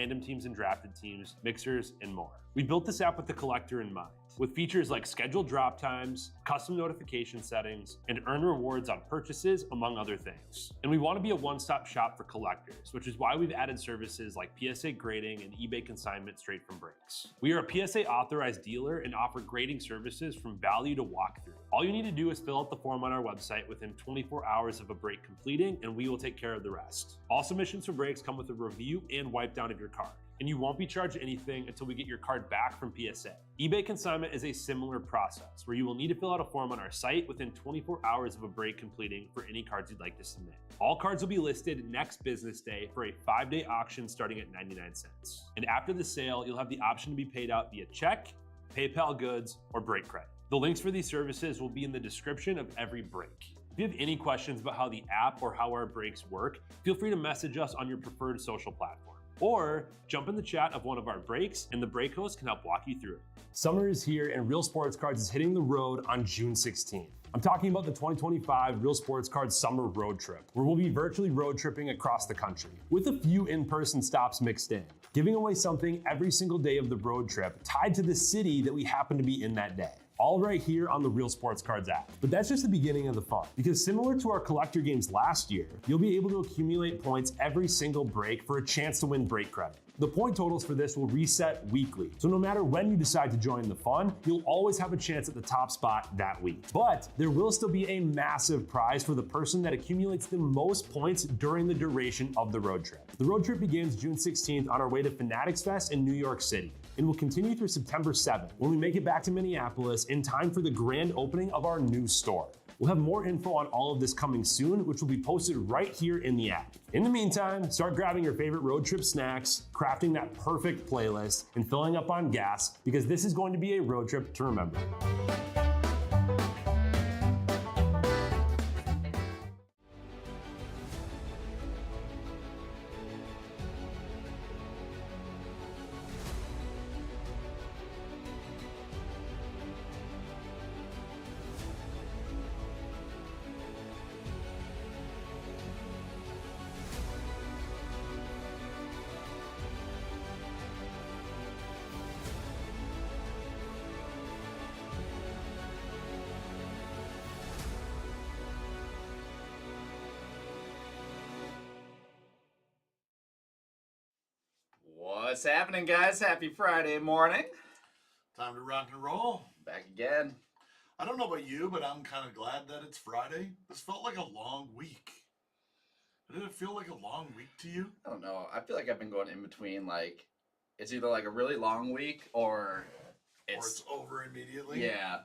random teams and drafted teams, mixers, and more. We built this app with the collector in mind, with features like scheduled drop times, custom notification settings, and earn rewards on purchases, among other things. And we want to be a one-stop shop for collectors, which is why we've added services like PSA grading and eBay consignment straight from breaks. We are a PSA authorized dealer and offer grading services from value to walkthrough. All you need to do is fill out the form on our website within 24 hours of a break completing, and we will take care of the rest. All submissions for breaks come with a review and wipe down of your card, and you won't be charged anything until we get your card back from PSA. eBay consignment is a similar process where you will need to fill out a form on our site within 24 hours of a break completing for any cards you'd like to submit. All cards will be listed next business day for a 5-day auction starting at 99 cents. And after the sale, you'll have the option to be paid out via check, PayPal goods, or break credit. The links for these services will be in the description of every break. If you have any questions about how the app or how our breaks work, feel free to message us on your preferred social platform. Or jump in the chat of one of our breaks and the break host can help walk you through it. Summer is here and Real Sports Cards is hitting the road on June 16th. I'm talking about the 2025 Real Sports Cards Summer Road Trip, where we'll be virtually road tripping across the country, with a few in-person stops mixed in, giving away something every single day of the road trip tied to the city that we happen to be in that day. All right here on the Real Sports Cards app. But that's just the beginning of the fun, because similar to our collector games last year, you'll be able to accumulate points every single break for a chance to win break credit. The point totals for this will reset weekly, so no matter when you decide to join the fun, you'll always have a chance at the top spot that week. But there will still be a massive prize for the person that accumulates the most points during the duration of the road trip. The road trip begins June 16th on our way to Fanatics Fest in New York City, and will continue through September 7th when we make it back to Minneapolis in time for the grand opening of our new store. We'll have more info on all of this coming soon, which will be posted right here in the app. In the meantime, start grabbing your favorite road trip snacks, crafting that perfect playlist, and filling up on gas, because this is going to be a road trip to remember. What's happening, guys? Happy Friday morning. Time to rock and roll. Back again. I don't know about you, but I'm kind of glad that it's Friday. This felt like a long week. Did it feel like a long week to you? I don't know. I feel like I've been going in between, like, it's either like a really long week or it's over immediately. Yeah.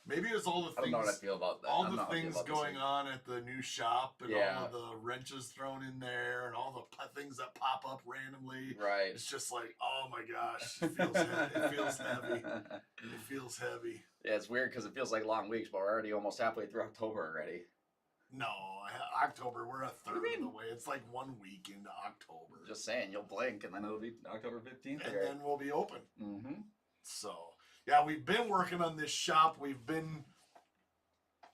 Maybe it's all the things. I don't know what I feel about that. All the things going on at the new shop, and all of the wrenches thrown in there, and all the things that pop up randomly. Right. It's just like, oh my gosh, it feels heavy. It feels heavy. It feels heavy. Yeah, it's weird because it feels like long weeks, but we're already almost halfway through October already. No, October, we're a third of the way. It's like 1 week into October. Just saying, you'll blink, and then it'll be October 15th. And then we'll be open. Mm-hmm. So, yeah, we've been working on this shop. We've been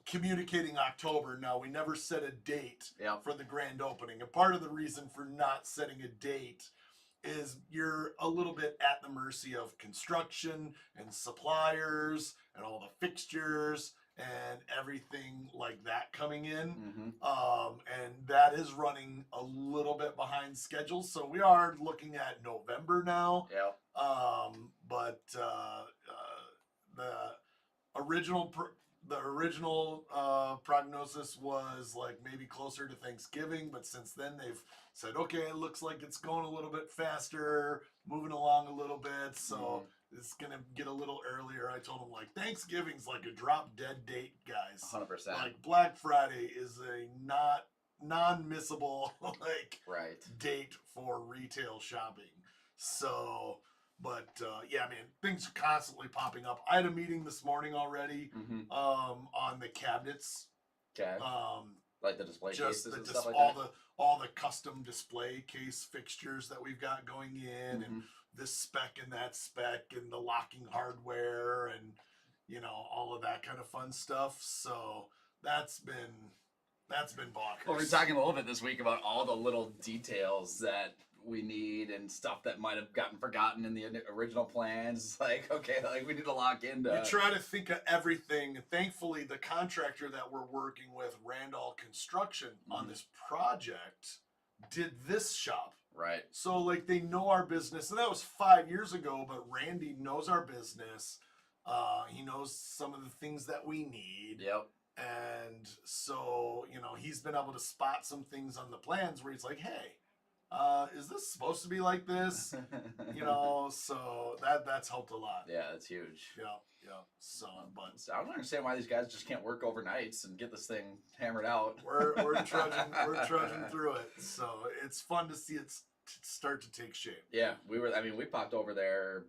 communicating October. Now, we never set a date for the grand opening. And part of the reason for not setting a date is you're a little bit at the mercy of construction and suppliers and all the fixtures and everything like that coming in. And that is running a little bit behind schedule. So we are looking at November now. But the original prognosis was like maybe closer to Thanksgiving, but since then they've said, okay, it looks like it's going a little bit faster, moving along a little bit, so it's gonna get a little earlier. I told them, like, Thanksgiving's like a drop dead date, guys. 100%. Like, Black Friday is a non-missable date for retail shopping. So, but yeah, man, things are constantly popping up. I had a meeting this morning already on the cabinets. Okay. Like the display cases and stuff like that? All the custom display case fixtures that we've got going in, and this spec and that spec, and the locking hardware, and, you know, all of that kind of fun stuff. So that's been bonkers. Well, we were talking a little bit this week about all the little details that we need and stuff that might have gotten forgotten in the original plans. It's like, okay, like we need to lock into. We try to think of everything. Thankfully, the contractor that we're working with, Randall Construction, on this project, did this shop. Right. So like they know our business, and that was 5 years ago. But Randy knows our business. He knows some of the things that we need. Yep. And so, you know, he's been able to spot some things on the plans where he's like, hey, is this supposed to be like this? You know, so that's helped a lot. Yeah, that's huge. Yeah. So, but I don't understand why these guys just can't work overnights and get this thing hammered out. we're trudging through it. So it's fun to see it start to take shape. Yeah, we popped over there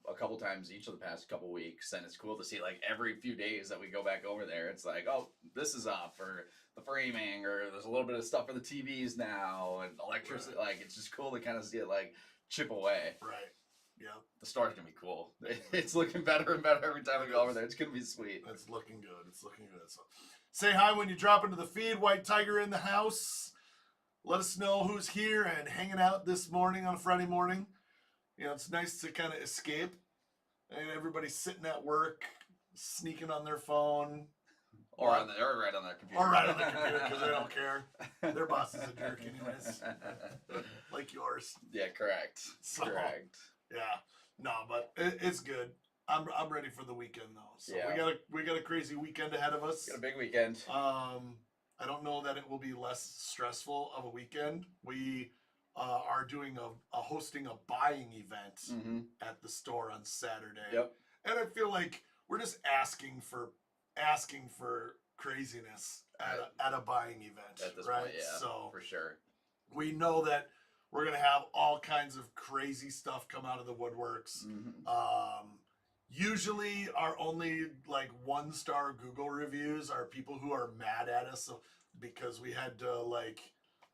a couple times each of the past couple weeks, and it's cool to see like every few days that we go back over there, it's like, oh, this is up, or the framing, or there's a little bit of stuff for the TVs now, and electricity. Right. Like, it's just cool to kind of see it like chip away. Right. Yeah. The store's gonna be cool. It's looking better and better every time we go over there. It's gonna be sweet. It's looking good. So, say hi when you drop into the feed. White Tiger in the house. Let us know who's here and hanging out this morning on a Friday morning. You know, it's nice to kind of escape. And everybody's sitting at work, sneaking on their phone. Or right on their computer. Or right on their computer, because they don't care. Their boss is a jerk anyways. Like yours. Yeah, correct. So, correct. Yeah. No, but it's good. I'm ready for the weekend, though. So yeah. we got a crazy weekend ahead of us. Got a big weekend. I don't know that it will be less stressful of a weekend. We are doing hosting a buying event at the store on Saturday. Yep. And I feel like we're just asking for craziness at a buying event. At this right? point, yeah. So for sure. We know that we're gonna have all kinds of crazy stuff come out of the woodworks. Usually our only like 1-star Google reviews are people who are mad at us because we had to like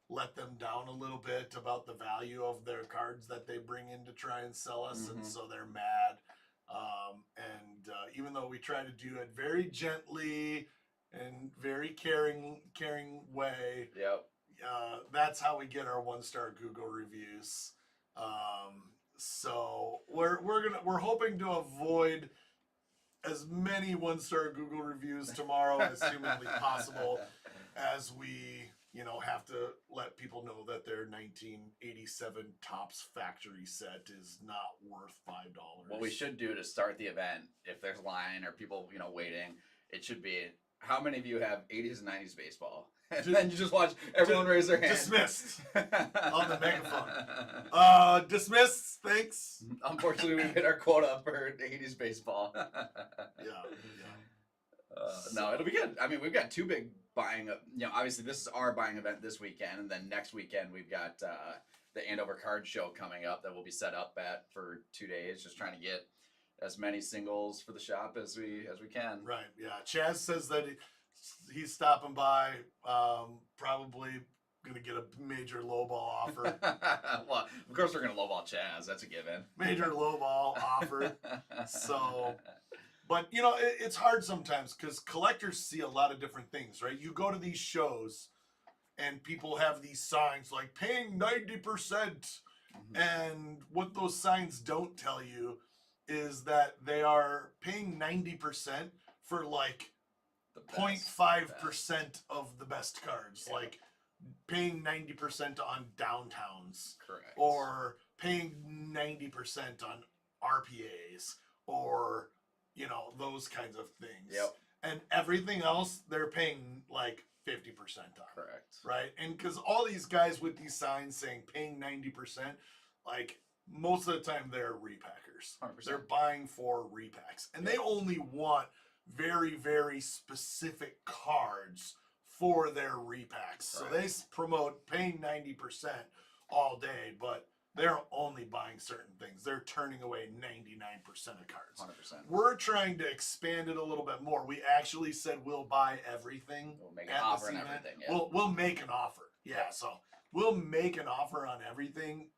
let them down a little bit about the value of their cards that they bring in to try and sell us, and so they're mad. And even though we try to do it very gently and very caring way, yep. That's how we get our 1-star Google reviews. So we're hoping to avoid as many 1-star Google reviews tomorrow as humanly possible, as we have to let people know that their 1987 Topps factory set is not worth $5. What we should do to start the event, if there's a line or people waiting, it should be, how many of you have 80s and 90s baseball? And then you just watch everyone raise their hand. Dismissed on the megaphone. Dismissed. Thanks. Unfortunately, we hit our quota for 80s baseball. Yeah. No, it'll be good. I mean, we've got two big buying. Obviously, this is our buying event this weekend, and then next weekend we've got the Andover Card Show coming up that we'll be set up at for 2 days, just trying to get as many singles for the shop as we can. Right. Yeah. Chaz says that he's stopping by, probably going to get a major lowball offer. Well, of course we're going to lowball Chaz. That's a given. Major lowball offer. So, but it's hard sometimes because collectors see a lot of different things, right? You go to these shows and people have these signs like paying 90%. And what those signs don't tell you is that they are paying 90% for like 0.5% of the best cards, like paying 90% on downtowns, correct, or paying 90% on RPAs, or those kinds of things. Yep. And everything else they're paying like 50% on. Correct. Right? And because all these guys with these signs saying paying 90%, like most of the time they're repackers. 100%. They're buying for repacks, and they only want very, very specific cards for their repacks. So they promote paying 90% all day, but they're only buying certain things. They're turning away 99% of cards. 100%. We're trying to expand it a little bit more. We actually said we'll buy everything. We'll make an offer on everything. Yeah. We'll make an offer. Yeah, so we'll make an offer on everything.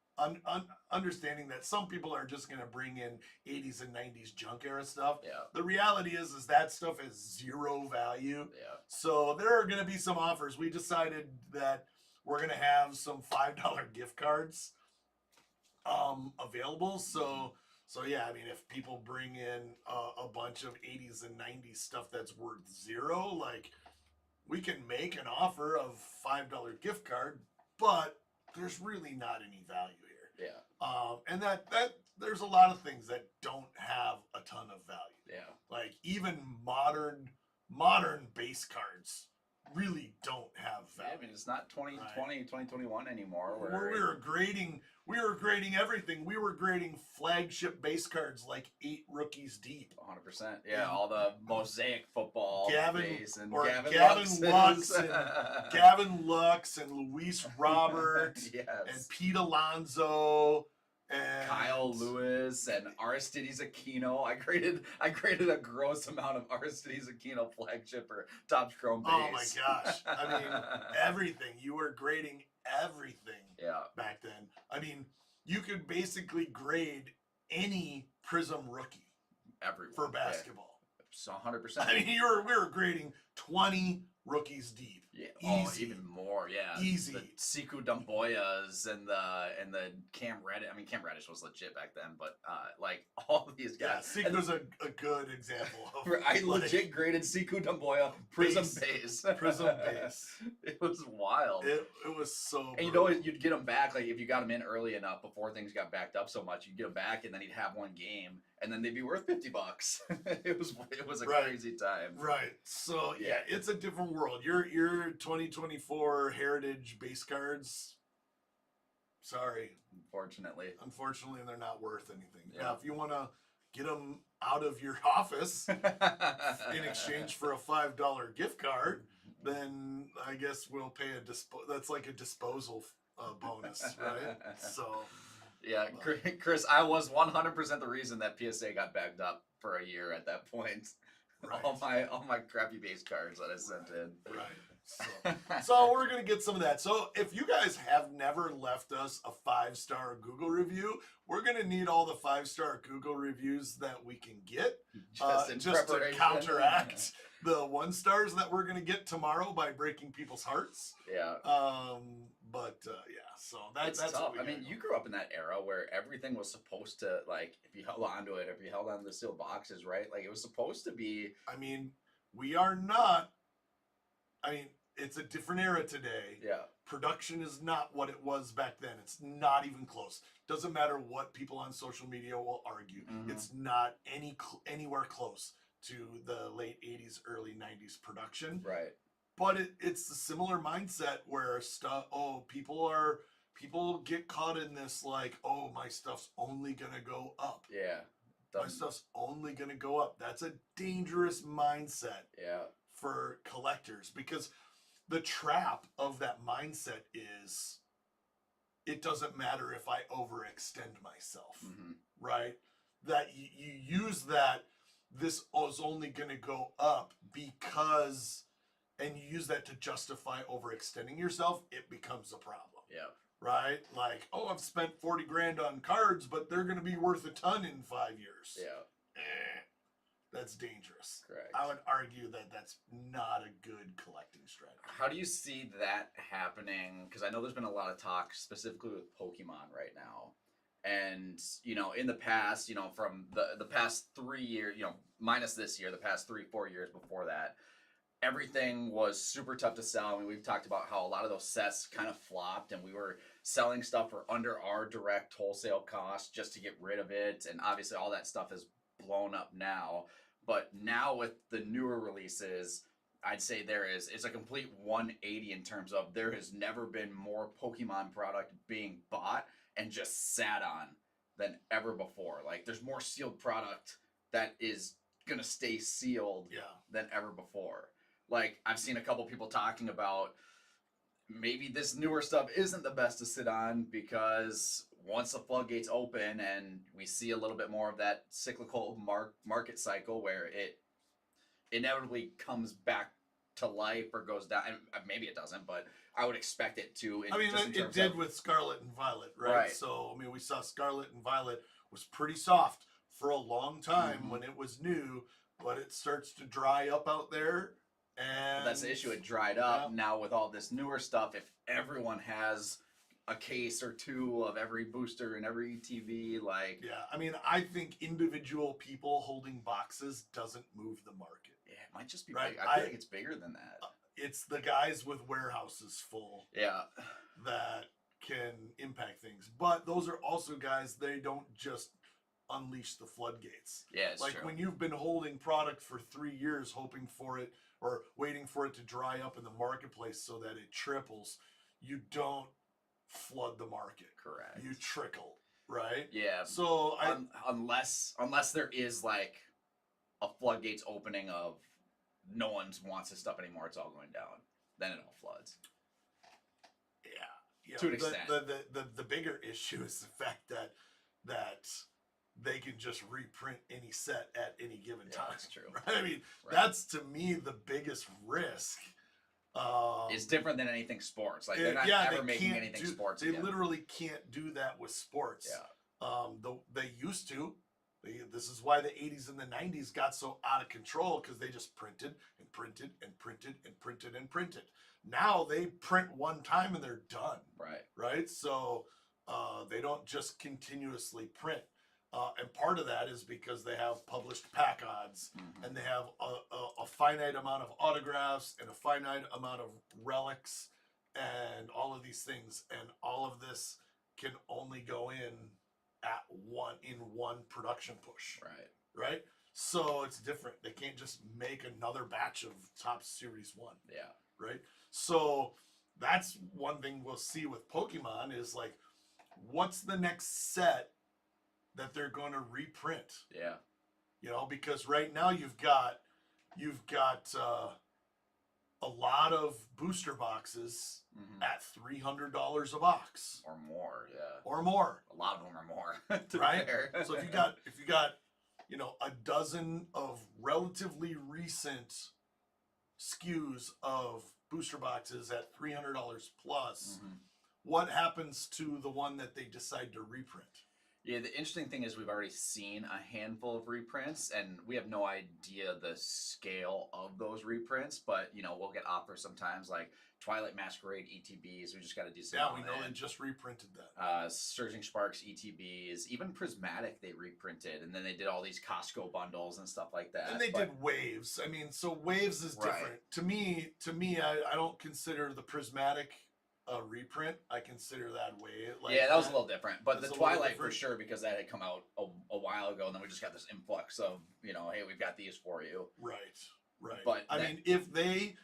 Understanding that some people are just going to bring in 80s and 90s junk era stuff. Yeah. The reality is that stuff has zero value. Yeah. So there are going to be some offers. We decided that we're going to have some $5 gift cards available. So yeah, I mean, if people bring in a bunch of 80s and 90s stuff that's worth zero, like we can make an offer of $5 gift card, but there's really not any value here. Yeah. And that there's a lot of things that don't have a ton of value. Yeah. Like even modern base cards really don't have value. Yeah, I mean, it's not 2020, Right. 2021 anymore. Where we were grading everything. We were grading flagship base cards like 8 rookies deep. 100%. Yeah, all the mosaic football base and Gavin Lux and Luis Robert yes. and Pete Alonso and Kyle Lewis and Aristides Aquino. I graded a gross amount of Aristides Aquino flagship or Topps Chrome base. Oh my gosh. I mean, everything. You were grading everything back then. I mean, you could basically grade any Prism rookie for basketball. So 100%. I mean, we were grading 20 rookies deep. Yeah, easy. Even more. Yeah, easy. The Siku Dumboyas and the Cam Reddish. I mean, Cam Reddish was legit back then, but like all these guys. Yeah, Siku's a good example of. I legit graded Siku Dumboya Prism base. Prism base. It was wild. It was so. And you'd get them back, like if you got them in early enough before things got backed up so much, you'd get them back, and then he'd have one game, and then they'd be worth $50. It was a crazy time. Right. So yeah, it's a different world. Your 2024 Heritage base cards. Sorry. Unfortunately, they're not worth anything. Yeah. Now, if you want to get them out of your office in exchange for a $5 gift card, then I guess we'll pay that's like a disposal bonus, right? So. Yeah, Chris, I was 100% the reason that PSA got backed up for a year at that point. Right. All my crappy base cards that I sent in. Right. So we're gonna get some of that. So if you guys have never left us a 5-star Google review, we're gonna need all the 5-star Google reviews that we can get, just to counteract the 1 stars that we're gonna get tomorrow by breaking people's hearts. Yeah. So that's tough. What I mean, you grew up in that era where everything was supposed to, like, if you held onto it, if you held on to the sealed boxes, right? Like, it was supposed to be. I mean, we are not. I mean, it's a different era today. Yeah. Production is not what it was back then. It's not even close. Doesn't matter what people on social media will argue. Mm-hmm. It's not anywhere close to the late 80s, early 90s production. Right. But it's a similar mindset where people get caught in this like, oh, my stuff's only gonna go up. Yeah. My stuff's only gonna go up. That's a dangerous mindset. Yeah. For collectors, because the trap of that mindset is it doesn't matter if I overextend myself, right? That you use that this is only going to go up because, and you use that to justify overextending yourself, it becomes a problem. Yeah. Right? Like, oh, I've spent 40 grand on cards, but they're going to be worth a ton in 5 years. Yeah. That's dangerous. Correct. I would argue that that's not a good collecting strategy. How do you see that happening? Because I know there's been a lot of talk specifically with Pokemon right now. And, in the past, from the past 3 years, minus this year, the past 3-4 years before that, everything was super tough to sell. I mean, we've talked about how a lot of those sets kind of flopped and we were selling stuff for under our direct wholesale cost just to get rid of it. And obviously all that stuff is blown up now. But now with the newer releases, I'd say it's a complete 180 in terms of there has never been more Pokemon product being bought and just sat on than ever before. Like, there's more sealed product that is going to stay sealed than ever before. Like, I've seen a couple people talking about maybe this newer stuff isn't the best to sit on because once the floodgates open and we see a little bit more of that cyclical market cycle where it inevitably comes back to life or goes down, and maybe it doesn't, but I would expect it to. It did with Scarlet and Violet, right? So, we saw Scarlet and Violet was pretty soft for a long time when it was new, but it starts to dry up out there. And that's the issue. It dried up. Now with all this newer stuff, if everyone has a case or two of every booster and every TV. Like, Yeah, I mean, I think individual people holding boxes doesn't move the market. yeah, it might just be Right, big. I feel like it's bigger than that. It's the guys with warehouses full Yeah. that can impact things. But those are also guys, they don't just unleash the floodgates. Yeah, it's Like true. when you've been holding product for 3 years, hoping for it or waiting for it to dry up in the marketplace so that it triples, you don't flood the market. Correct. You trickle, right? Yeah. So unless there is like a floodgates opening of no one wants this stuff anymore, it's all going down, then it all floods. Yeah, to an extent. The bigger issue is the fact that they can just reprint any set at any given time. That's true. Right? I mean, Right. that's to me the biggest risk. It's different than anything sports. Like they're not yeah, ever they making can't anything do, sports They again. literally can't do that with sports. Yeah. They used to. This is why the 80s and the 90s got so out of control, because they just printed and printed and printed and printed and printed. Now they print one time and they're done. Right. Right? So they don't just continuously print. And part of that is because they have published pack odds, Mhm. and they have a finite amount of autographs and a finite amount of relics and all of these things. And all of this can only go in one production push. Right. Right? So it's different. They can't just make another batch of Top Series 1. Yeah. Right? So that's one thing we'll see with Pokemon is like, what's the next set that they're going to reprint? Yeah. You know, because right now you've got a lot of booster boxes Mhm. at $300 a box Or more. Yeah. or more. A lot of them are more. To be Right? fair. So if you got a dozen of relatively recent SKUs of booster boxes at $300 plus, Mhm. what happens to the one that they decide to reprint? Yeah, the interesting thing is we've already seen a handful of reprints, and we have no idea the scale of those reprints. But we'll get offers sometimes, like Twilight Masquerade ETBs. We just got a decent. Yeah, we know they just reprinted that. Surging Sparks ETBs, even Prismatic they reprinted, and then they did all these Costco bundles and stuff like that. And they did waves. I mean, so waves is different. Right. To me, I don't consider the Prismatic a reprint. I consider that wave. Yeah, that was a little different. But That's the a little Twilight different. for sure, because that had come out a while ago, and then we just got this influx of, hey, we've got these for you. Right. But I mean, if they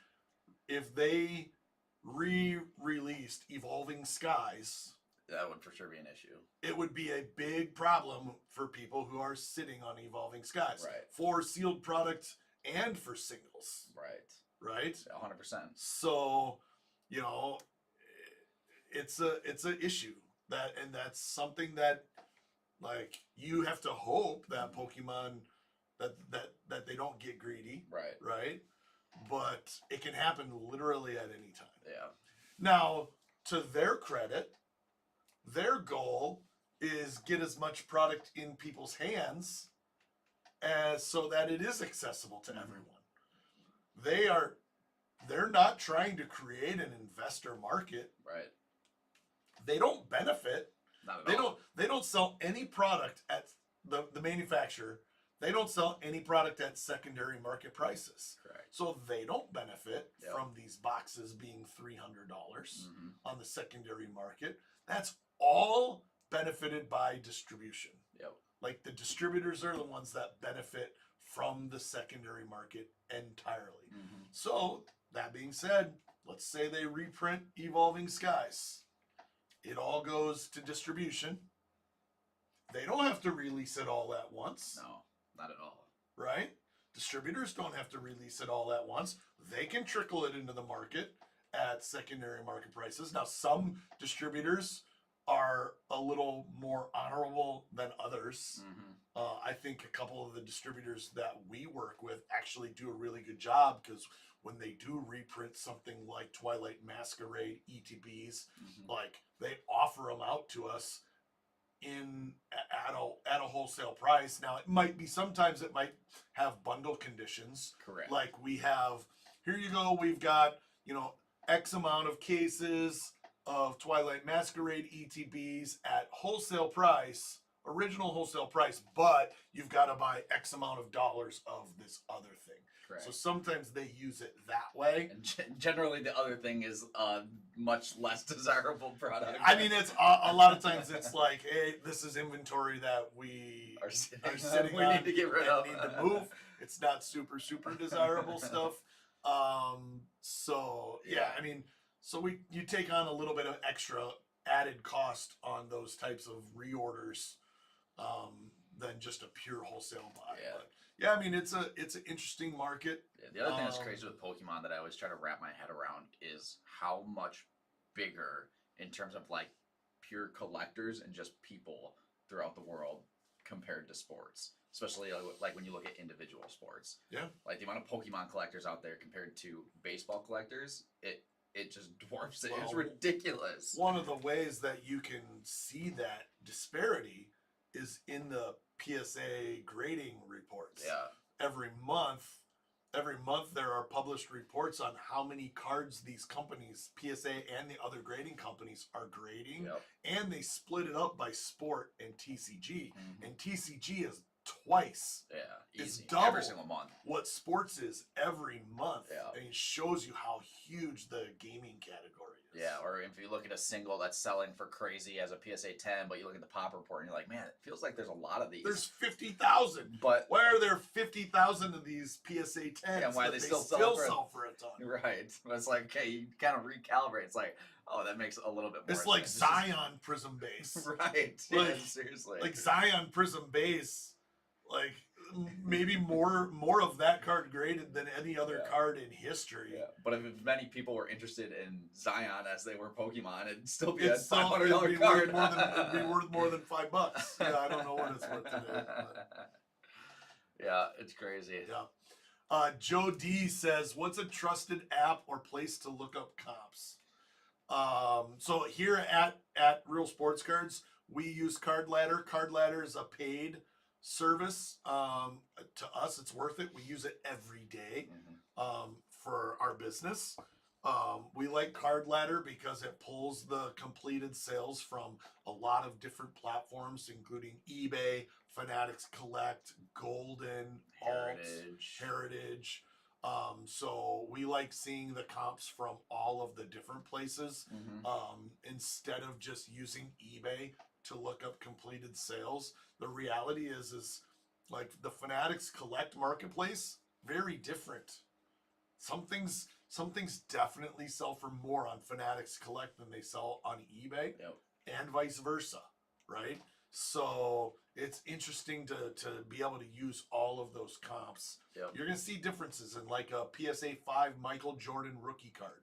re-released Evolving Skies, that would for sure be an issue. it would be a big problem for people who are sitting on Evolving Skies. Right. For sealed product and for singles. Right. Right? 100%. So, it's a issue that's something that, like, you have to hope that Pokemon that they don't get greedy, Right. right? But it can happen literally at any time. Yeah. Now, to their credit, their goal is get as much product in people's hands as so that it is accessible to everyone. They're not trying to create an investor market. Right. They don't benefit. Not at all. They don't sell any product at the manufacturer. They don't sell any product at secondary market prices. Correct. So they don't benefit Yep. from these boxes being $300 Mhm. on the secondary market. That's all benefited by distribution. Yep. Like, the distributors are the ones that benefit from the secondary market entirely. Mhm. So, that being said, let's say they reprint Evolving Skies. It all goes to distribution. They don't have to release it all at once, No, not at all. right? Distributors don't have to release it all at once. They can trickle it into the market at secondary market prices. Now, some distributors are a little more honorable than others. Mhm. I think a couple of the distributors that we work with actually do a really good job, because when they do reprint something like Twilight Masquerade ETBs, Mhm. like, they offer them out to us at a wholesale price. Now, sometimes it might have bundle conditions. Correct. Like, we have, here you go, we've got, X amount of cases of Twilight Masquerade ETBs at wholesale price, original wholesale price, but you've got to buy X amount of dollars of this other thing. Correct. So sometimes they use it that way. And generally, the other thing is a much less desirable product. I mean, it's a lot of times it's like, hey, this is inventory that we are sitting we on need to get rid and of. need to move. It's not super desirable stuff. So yeah, I mean, so you take on a little bit of extra added cost on those types of reorders than just a pure wholesale buy. Yeah. But yeah, I mean, it's an interesting market. Yeah, the other thing that's crazy with Pokemon that I always try to wrap my head around is how much bigger in terms of like pure collectors and just people throughout the world compared to sports. Especially like when you look at individual sports. Yeah. Like the amount of Pokemon collectors out there compared to baseball collectors, it just dwarfs it. Well, it's ridiculous. One of the ways that you can see that disparity is in the PSA grading reports. Yeah. Every month there are published reports on how many cards these companies, PSA and the other grading companies, are grading. Yep. And they split it up by sport and TCG. Mm-hmm. And TCG is twice. Yeah. It's Easy. double every single month. what sports is every month. Yeah. And it shows you how huge the gaming category is. Yeah, or if you look at a single that's selling for crazy as a PSA 10, but you look at the pop report and you're like, man, it feels like there's a lot of these. There's 50,000. But why are there 50,000 of these PSA 10s? Yeah, why that they still sell for a ton? Right. But it's like, okay, you kind of recalibrate. It's like, oh, that makes a little bit more It's like sense. Zion Prism Base. Right. Like, yeah, seriously. Like Zion Prism Base, like maybe more of that card graded than any other card in history. Yeah. But if many people were interested in Zion as they were Pokemon, it'd still be it's a $500 card. It'd be worth more than $5. Yeah, I don't know what it's worth today. But. Yeah, it's crazy. Yeah. Joe D says, what's a trusted app or place to look up comps? So here at Real Sports Cards, we use Card Ladder. Card Ladder is a paid service. To us, it's worth it. We use it every day for our business. We like Card Ladder because it pulls the completed sales from a lot of different platforms, including eBay, Fanatics Collect, Golden, Heritage. So we like seeing the comps from all of the different places instead of just using eBay to look up completed sales. The reality is like the Fanatics Collect marketplace, very different. Some things definitely sell for more on Fanatics Collect than they sell on eBay, and vice versa, right? So it's interesting to be able to use all of those comps. You're going to see differences in like a PSA 5 Michael Jordan rookie card.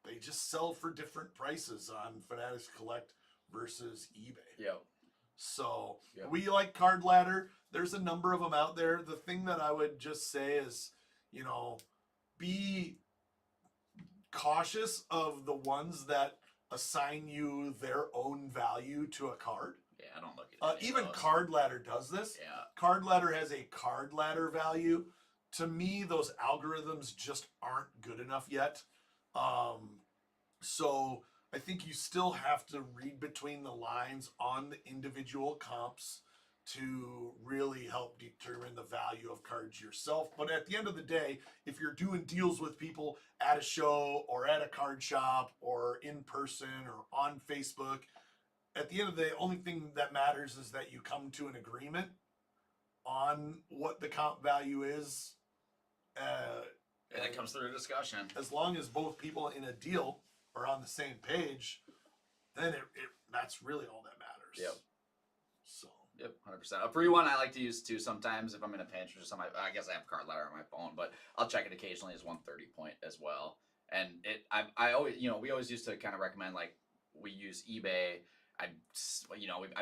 They just sell for different prices on Fanatics Collect versus eBay. So we like Card Ladder. There's a number of them out there. The thing that I would just say is, be cautious of the ones that assign you their own value to a card. Yeah, I don't look at it. Even Card Ladder does this. Yeah. Card Ladder has a Card Ladder value. To me, those algorithms just aren't good enough yet. So I think you still have to read between the lines on the individual comps to really help determine the value of cards yourself. But at the end of the day, if you're doing deals with people at a show or at a card shop or in person or on Facebook, at the end of the day, only thing that matters is that you come to an agreement on what the comp value is. And it comes through a discussion. As long as both people in a deal are on the same page, then that's really all that matters. So. 100%. A free one I like to use too sometimes if I'm in a pinch or something. I guess I have Card Ladder on my phone, but I'll check it occasionally as 130 point as well. And I always, we always used to kind of recommend, like, we use eBay. I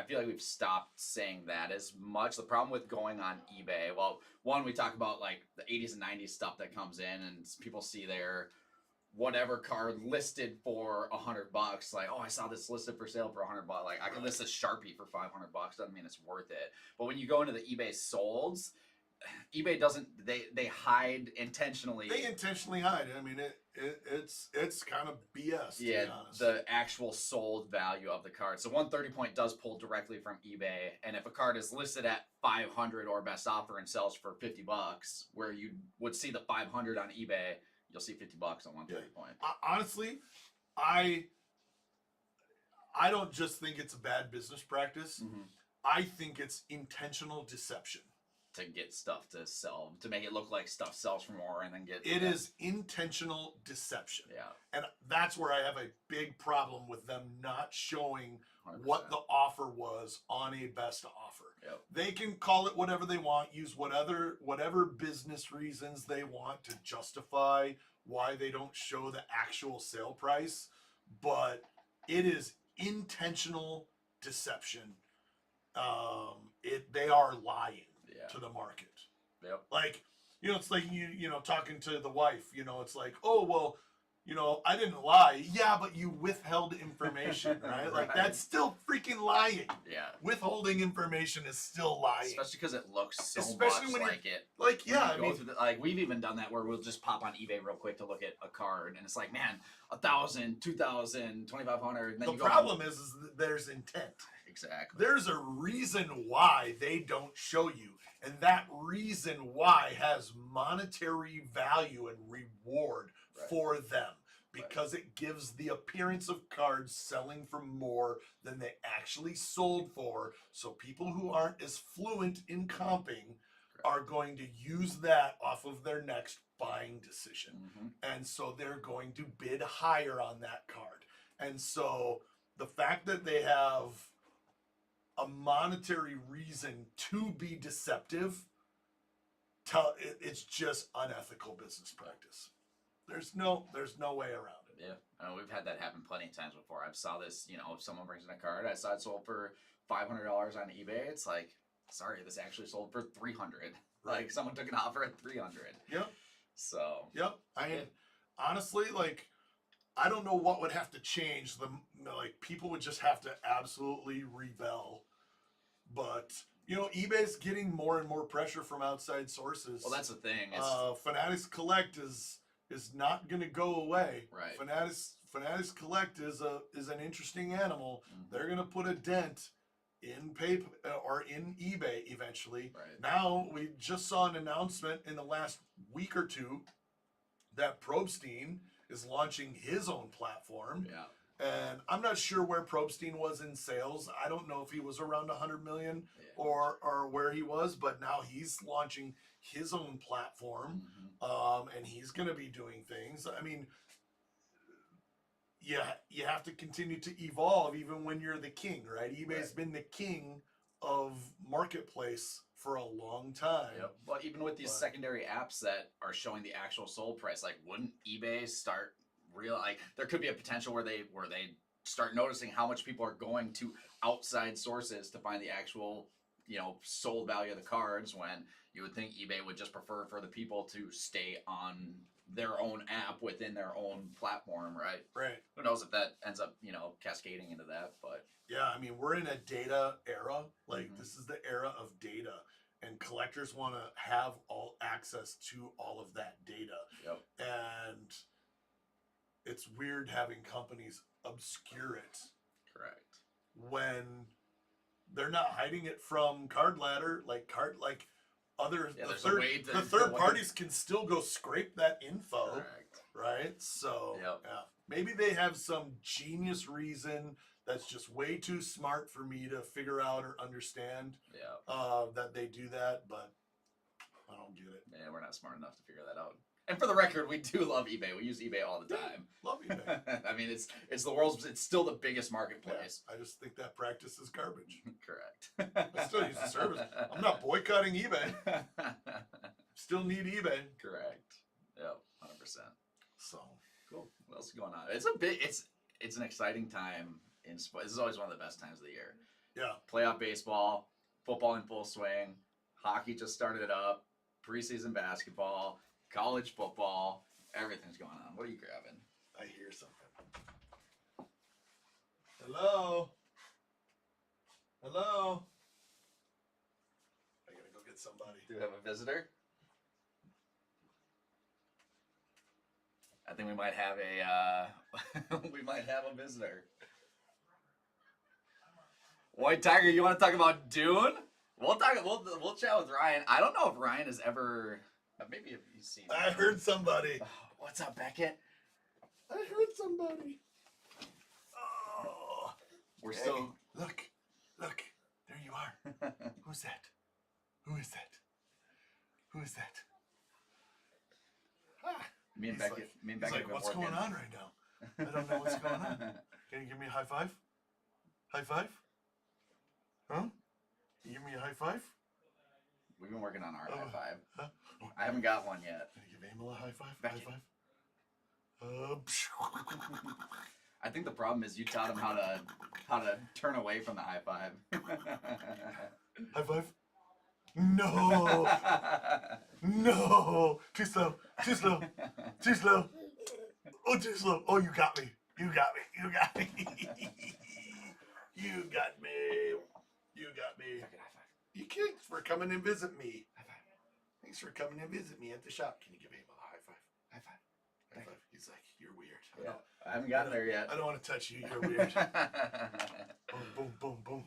feel like we've stopped saying that as much. The problem with going on eBay, well, one, we talk about like the 80s and 90s stuff that comes in, and people see their whatever card listed for $100. Like, oh, I saw this listed for sale for $100. Like, I can list a Sharpie for $500. Doesn't mean it's worth it. But when you go into the eBay solds, eBay doesn't. They hide intentionally. They intentionally hide. I mean, it's kind of BS. To be honest. The actual sold value of the card. So 130 point does pull directly from eBay, and if a card is listed at 500 or best offer and sells for $50, where you would see the 500 on eBay, you'll see $50 on 130 point. Honestly, I don't just think it's a bad business practice. Mm-hmm. I think it's intentional deception. To get stuff to sell, to make it look like stuff sells for more, and then get it is intentional deception. Yeah, and that's where I have a big problem with them not showing 100%. what the offer was on a best offer. Yep. They can call it whatever they want, use whatever business reasons they want to justify why they don't show the actual sale price, but it is intentional deception. They are lying to the market. Yep. Like, it's like you talking to the wife, it's like, oh, well, I didn't lie. Yeah, but you withheld information, right? Like, that's still freaking lying. Yeah. Withholding information is still lying. Especially because it looks so Especially much when like it. Like, yeah, like, we've even done that where we'll just pop on eBay real quick to look at a card, and it's like, man, 1,000, 2,000, 2,500. The problem is that there's intent. Exactly. There's a reason why they don't show you, and that reason why has monetary value and reward for them, because it gives the appearance of cards selling for more than they actually sold for. So people who aren't as fluent in comping are going to use that off of their next buying decision. Mm-hmm. And so they're going to bid higher on that card. And so the fact that they have a monetary reason to be deceptive, it's just unethical business practice. There's no way around it. Yeah, we've had that happen plenty of times before. I've saw this, if someone brings in a card, I saw it sold for $500 on eBay. It's like, sorry, this actually sold for $300. Like, someone took an offer at $300. Yep. So. Yep. Honestly, like, I don't know what would have to change. People would just have to absolutely rebel. But eBay's getting more and more pressure from outside sources. Well, that's the thing. Fanatics Collect is not going to go away. Right. Fanatics Collect is an interesting animal. Mm-hmm. They're going to put a dent in PayPal or in eBay eventually. Right. Now we just saw an announcement in the last week or two that Probstein is launching his own platform. Yeah. And I'm not sure where Probstein was in sales. I don't know if he was around 100 million or where he was, but now he's launching his own platform, and he's going to be doing things. I mean, you have to continue to evolve even when you're the king, right? eBay's been the king of marketplace for a long time. Yep. But even with these secondary apps that are showing the actual sold price, like, wouldn't eBay start there could be a potential where they start noticing how much people are going to outside sources to find the actual sold value of the cards, when you would think eBay would just prefer for the people to stay on their own app within their own platform, right? Right. Who knows if that ends up cascading into that, but yeah, I mean, we're in a data era. Like, this is the era of data, and collectors want to have all access to all of that data. Yep. And it's weird having companies obscure it. Correct. When they're not hiding it from Card Ladder, the third parties can still go scrape that info. Correct. Right? So maybe they have some genius reason that's just way too smart for me to figure out or understand. That they do that, but I don't get it. Yeah, we're not smart enough to figure that out. And for the record, we do love eBay. We use eBay all the time. Love eBay. I mean, it's the world's. It's still the biggest marketplace. Yeah, I just think that practice is garbage. Correct. I still use the service. I'm not boycotting eBay. Still need eBay. Correct. Yep. 100%. So cool. What else is going on? It's an exciting time in sport. This is always one of the best times of the year. Yeah. Playoff baseball, football in full swing, hockey just started up, preseason basketball, college football, everything's going on. What are you grabbing? I hear something. Hello? Hello? I gotta go get somebody. Do we have a visitor? I think we might have a visitor. White Tiger, you want to talk about Dune? We'll chat with Ryan. I don't know if Ryan has ever. Maybe if he's seen. I heard somebody. Oh, what's up, Beckett? I heard somebody. Oh, We're still. Look, there you are. Who's that? Who is that? Who is that? Ah. Me and Beckett. He's like, what's going on right now? I don't know what's going on. Can you give me a high five? High five? Huh? Can you give me a high five? We've been working on our high five. Huh? I haven't got one yet. Can you give Emil a high five? Beckett. High five? I think the problem is you taught him how to turn away from the high five. High five? No! No! Too slow! Too slow! Too slow! Oh, too slow! Oh, you got me! You got me! You got me! You got me! You got me! You thanks for coming and visit me. High five. Thanks for coming and visit me at the shop. Can you give him a high five? High five. High five. He's like, you're weird. Yeah. I haven't gotten there yet. I don't want to touch you. You're weird. Boom, boom, boom, boom.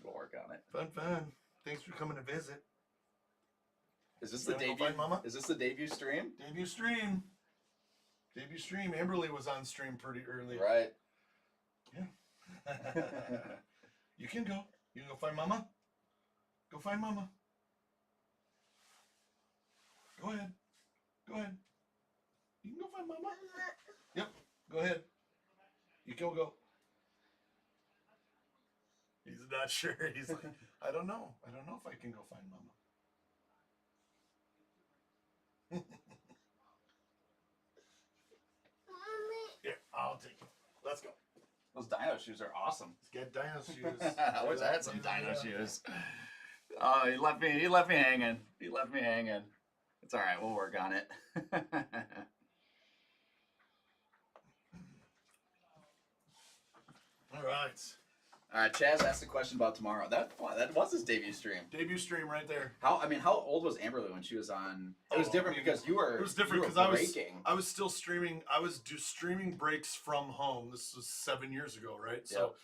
We'll work on it. Fun. Thanks for coming to visit. Is this You the wanna go debut? find Mama? Is this the debut stream? Debut stream. Amberly was on stream pretty early. Right. Yeah. You can go. You can go find Mama. Go find Mama. Go ahead. Go ahead. You can go find Mama. Yep. Go ahead. You can go. He's not sure. He's like, I don't know. I don't know if I can go find Mama. Here, I'll take it. Let's go. Those dino shoes are awesome. Let's get dino shoes. I wish I had some dino shoes. Oh, he left me hanging. It's all right. We'll work on it. All right. All right. Chaz asked a question about tomorrow. That was his debut stream. Debut stream right there. How old was Amberly when she was on? It was different because you were. It was different because I was still streaming. I was streaming breaks from home. This was 7 years ago, right? So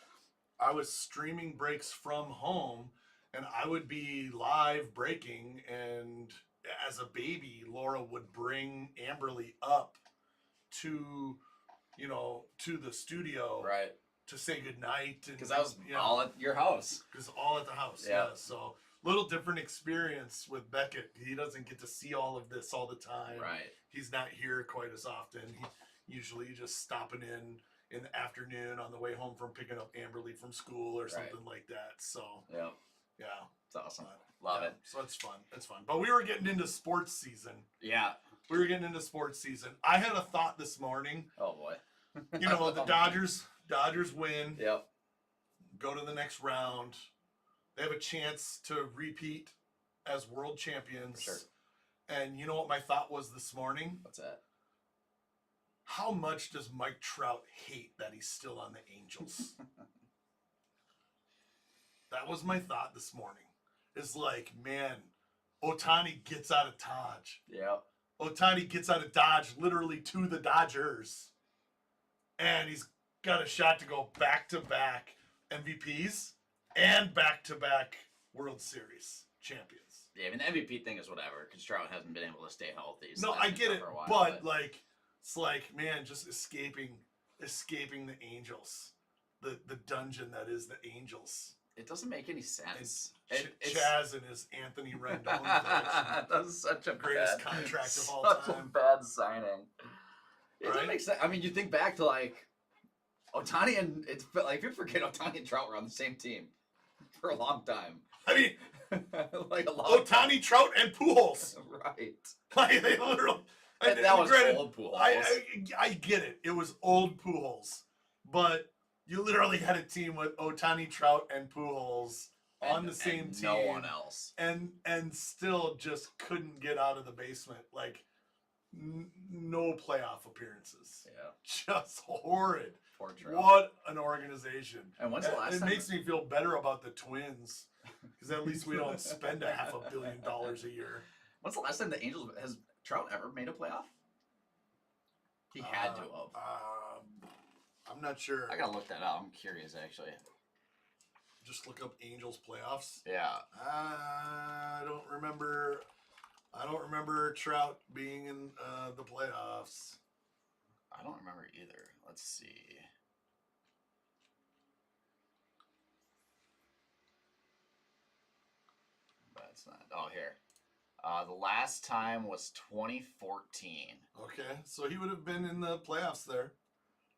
I was streaming breaks from home, and I would be live breaking. And as a baby, Laura would bring Amberly up to the studio, right, to say goodnight. Because I was all at your house. Because all at the house, yeah. So little different experience with Beckett. He doesn't get to see all of this all the time. Right. He's not here quite as often. He usually just stopping in the afternoon on the way home from picking up Amberly from school or something like that. So yeah, it's awesome. Love it. So it's fun. It's fun. But we were getting into sports season. Yeah. We were getting into sports season. I had a thought this morning. Oh boy. The Dodgers win. Yep. Go to the next round. They have a chance to repeat as world champions. Sure. And you know what my thought was this morning? What's that? How much does Mike Trout hate that he's still on the Angels? That was my thought this morning. It's like, man, Ohtani gets out of Dodge. Yep. Ohtani gets out of Dodge literally to the Dodgers. And he's got a shot to go back-to-back MVPs and back-to-back World Series champions. Yeah, I mean, the MVP thing is whatever, because Trout hasn't been able to stay healthy. So no, I get it, for a while, but it's like, man, just escaping the Angels. The dungeon that is the Angels. It doesn't make any sense. Chaz and his Anthony Rendon collection. That was such a greatest contract of all such time. a bad signing. It doesn't Right? make sense. I mean, you think back to Ohtani and it's like people forget Ohtani and Trout were on the same team for a long time. I mean, like a long time. Ohtani, Trout, and Pujols. Right. Like they literally. And that was granted, old Pujols. I get it. It was old Pujols, but you literally had a team with Ohtani, Trout, and Pujols on the same team. No one else. And still just couldn't get out of the basement. Like no playoff appearances. Yeah. Just horrid. Poor Trout. What an organization. And when's the last time? It makes me feel better about the Twins because at least we don't spend $500 million a year. When's the last time the Angels has Trout ever made a playoff? He had to have. I'm not sure. I gotta look that up. I'm curious, actually. Just look up Angels playoffs. Yeah. I don't remember. I don't remember Trout being in the playoffs. I don't remember either. Let's see. That's not. Oh, here. The last time was 2014. Okay, so he would have been in the playoffs there.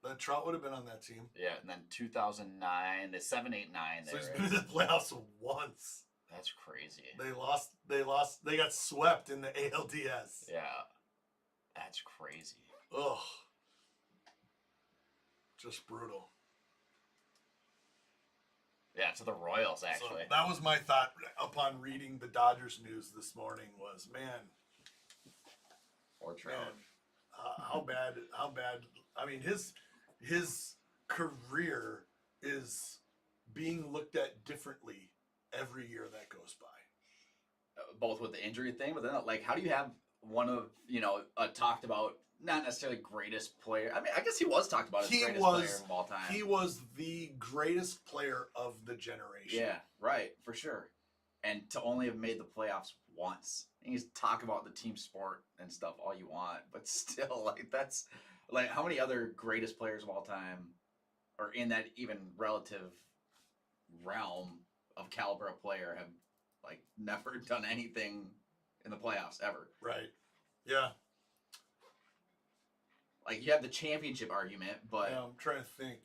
That Trout would have been on that team. Yeah, and then 2009, the 7-8-9 there. So he's been in the playoffs once. That's crazy. They got swept in the ALDS. Yeah. That's crazy. Ugh. Just brutal. Yeah, to the Royals, actually. So that was my thought upon reading the Dodgers news this morning was, man. Or Trout. Man, how bad. I mean, his career is being looked at differently every year that goes by. Both with the injury thing, but then, like, how do you have one of, talked about, not necessarily greatest player. I mean, I guess he was talked about as the greatest player of all time. He was the greatest player of the generation. Yeah, right, for sure. And to only have made the playoffs once. And you talk about the team sport and stuff all you want, but still, like, that's, like, how many other greatest players of all time are in that even relative realm of caliber of player have, like, never done anything in the playoffs ever. Right. Yeah. Like, you have the championship argument, but... Yeah, I'm trying to think.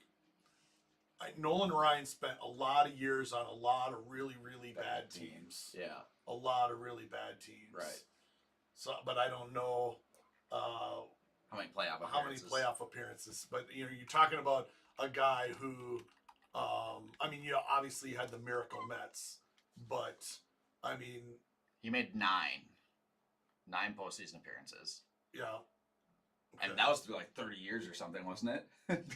Nolan Ryan spent a lot of years on a lot of really, really bad teams. Yeah. A lot of really bad teams. Right. So, but I don't know how many playoff appearances. But, you're talking about a guy who, obviously you had the Miracle Mets, but, I mean... He made 9 postseason appearances. Yeah. Okay. And that was through like 30 years or something, wasn't it?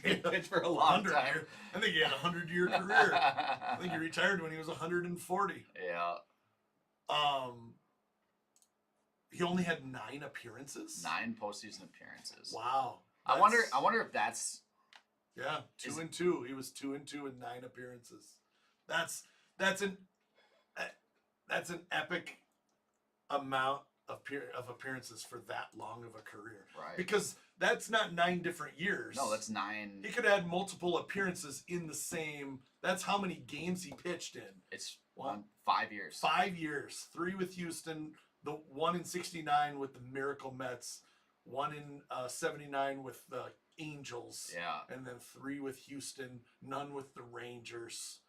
He pitched for a long time. I think he had a 100-year career. I think he retired when he was 140. Yeah. He only had 9 appearances. 9 postseason appearances. Wow. I wonder if that's. Yeah, 2-2. He was 2-2 in 9 appearances. That's an epic amount of appearances for that long of a career. Right. Because that's not 9 different years. No, that's 9. He could have had multiple appearances in the same. That's how many games he pitched in. It's 5 years. 5 years. 3 with Houston, the 1 in 69 with the Miracle Mets, 1 in 79 with the Angels. Yeah. And then 3 with Houston, none with the Rangers.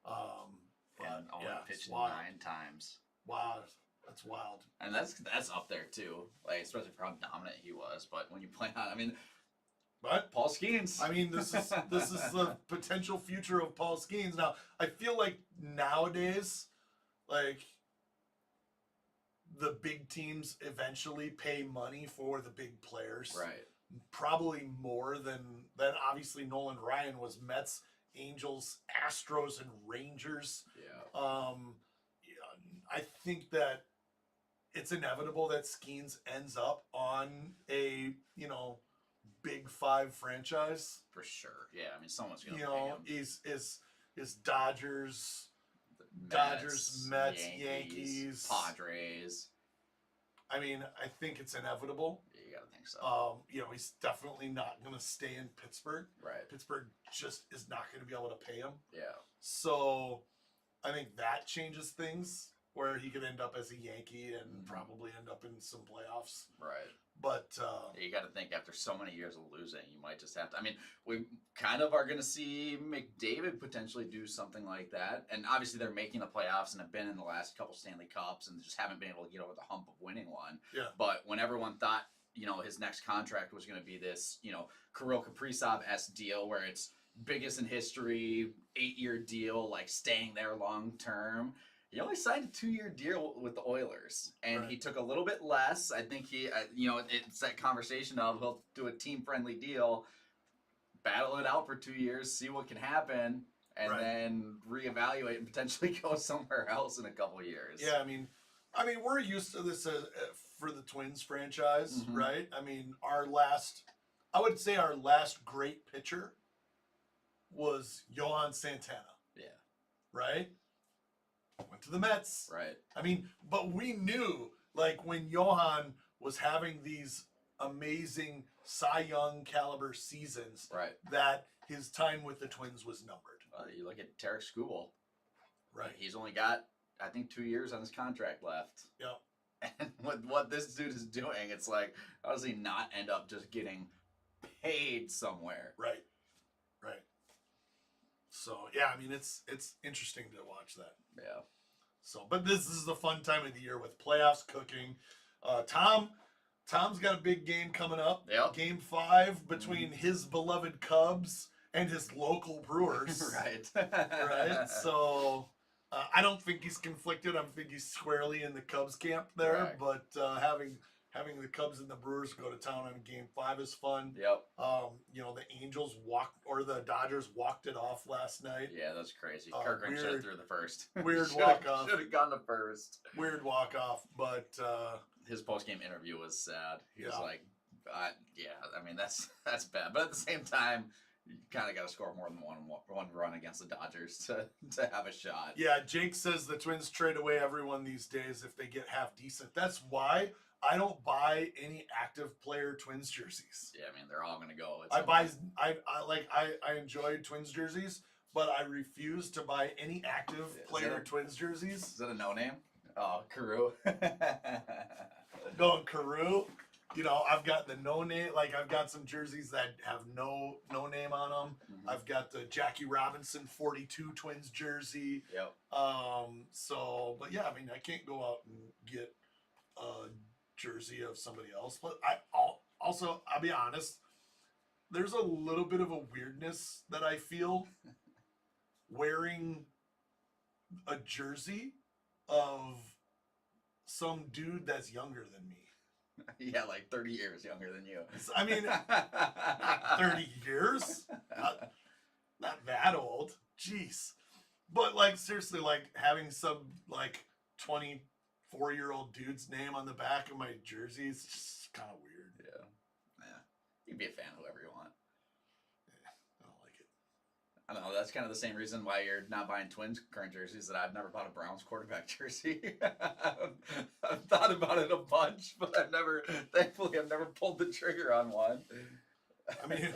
And only pitched 9 times. Wow. That's wild. And that's up there too. Like, especially for how dominant he was. But when you play on, but Paul Skeens. This is the potential future of Paul Skeens. Now, I feel like nowadays, like, the big teams eventually pay money for the big players. Right. Probably more than obviously Nolan Ryan was Mets, Angels, Astros, and Rangers. Yeah. I think that it's inevitable that Skeens ends up on a, Big 5 franchise. For sure. Yeah, someone's going to pay him. Is Dodgers, Mets, Yankees, Padres. I think it's inevitable. Yeah, you got to think so. He's definitely not going to stay in Pittsburgh. Right. Pittsburgh just is not going to be able to pay him. Yeah. So I think that changes things, where he could end up as a Yankee and probably end up in some playoffs. Right. But you got to think, after so many years of losing, you might just have to. We kind of are going to see McDavid potentially do something like that. And obviously, they're making the playoffs and have been in the last couple Stanley Cups and just haven't been able to get over the hump of winning one. Yeah. But when everyone thought, his next contract was going to be this, Kirill Kaprizov-esque deal where it's biggest in history, 8-year deal, like staying there long term. He only signed a 2-year deal with the Oilers, and he took a little bit less. I think he, it's that conversation of he'll do a team-friendly deal, battle it out for 2 years, see what can happen, and then reevaluate and potentially go somewhere else in a couple years. Yeah, we're used to this for the Twins franchise, right? Our last I would say our last great pitcher was Johan Santana. Yeah. Right? Went to the Mets. Right. I mean, but we knew, like, when Johan was having these amazing Cy Young caliber seasons, Right. that his time with the Twins was numbered. You look at Tarek Skubal. Right. He's only got, I think, 2 years on his contract left. Yep. And with what this dude is doing, it's like, how does he not end up just getting paid somewhere? Right. Right. So, yeah, I mean, it's interesting to watch that. Yeah. So, but this is the fun time of the year with playoffs cooking. Tom's got a big game coming up. Yep. Game 5 between his beloved Cubs and his local Brewers. Right. Right. So, I don't think he's conflicted. I think he's squarely in the Cubs camp there. Right. But having the Cubs and the Brewers go to town on Game 5 is fun. Yep. The Dodgers walked it off last night. Yeah, that's crazy. Kirkland should have threw the first. Weird walk-off. Should have gone to first. Weird walk-off, but his post-game interview was sad. He was Yeah. like, I mean, that's bad. But at the same time, you kind of got to score more than one run against the Dodgers to have a shot. yeah, Jake says the Twins trade away everyone these days if they get half decent. That's why I don't buy any active player Twins jerseys. Yeah, I mean, they're all going to go. I enjoy Twins jerseys, but I refuse to buy any active player Twins jerseys. Is that a no-name? Oh, Carew. Going Carew. I've got the no name. Like, I've got some jerseys that have no name on them. Mm-hmm. I've got the Jackie Robinson 42 Twins jersey. Yep. But yeah, I mean, I can't go out and get a jersey of somebody else. But I'll be honest, there's a little bit of a weirdness that I feel wearing a jersey of some dude that's younger than me. Yeah, like 30 years younger than you. I mean, not 30 years. Not that old. Jeez. But, like, seriously, like, having some, like, 24-year-old dude's name on the back of my jersey is just kind of weird. Yeah. You can be a fan of whoever you want. Yeah, I don't like it. I don't know. That's kind of the same reason why you're not buying Twins current jerseys. That I've never bought a Browns quarterback jersey. I've thought about it a bunch, but thankfully, I've never pulled the trigger on one. I mean,